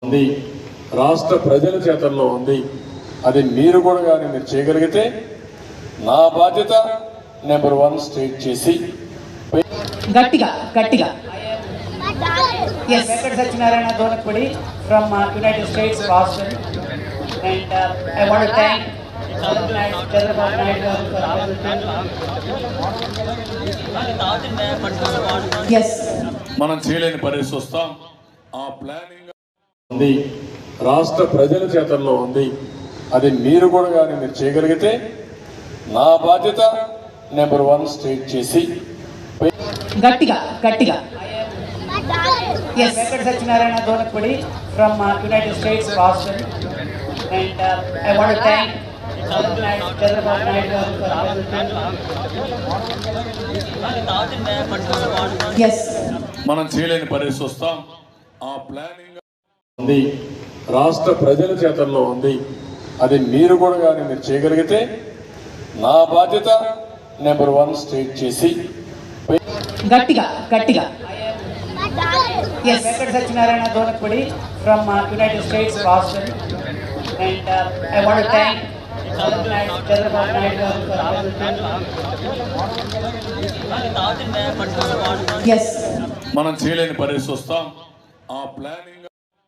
ఉంది, రాష్ట్ర ప్రజల చేతల్లో ఉంది. అది మీరు కూడా కానీ మీరు చేయగలిగితే నా బాధ్యత నెంబర్ 1 స్టేట్ చేసి గట్టిగా గట్టిగా Yes, Venkata Satyanarayana Donakpudi from United States, Boston, and I want to thank Chandrababu Naidu for yes మనం చేయలేని పరిస్థితి వస్తాం. ఆ ప్లానింగ్ ఉంది, రాష్ట్ర ప్రజల చేతల్లో ఉంది. అది మీరు కూడా కానీ మీరు చేయగలిగితే నా బాధ్యత నెంబర్ 1 స్టేట్ చేసి గట్టిగా గట్టిగా Yes, Venkata Satyanarayana Donakpudi from United States, Boston, and I want to thank Chandrababu Naidu for yes మనం చేయలేని పరిస్థితి వస్తాం. ఆ ప్లానింగ్ ఉంది, రాష్ట్ర ప్రజల చేతల్లో ఉంది. అది మీరు కూడా కానీ మీరు చేయగలిగితే నా బాధ్యత నెంబర్ 1 స్టేట్ చేసి గట్టిగా గట్టిగా Yes, Venkata Satyanarayana Donakpudi from United States, Boston, and I want to thank Chandrababu Naidu for yes మనం చేయలేని పరిస్థితి వస్తాం. ఆ ప్లానింగ్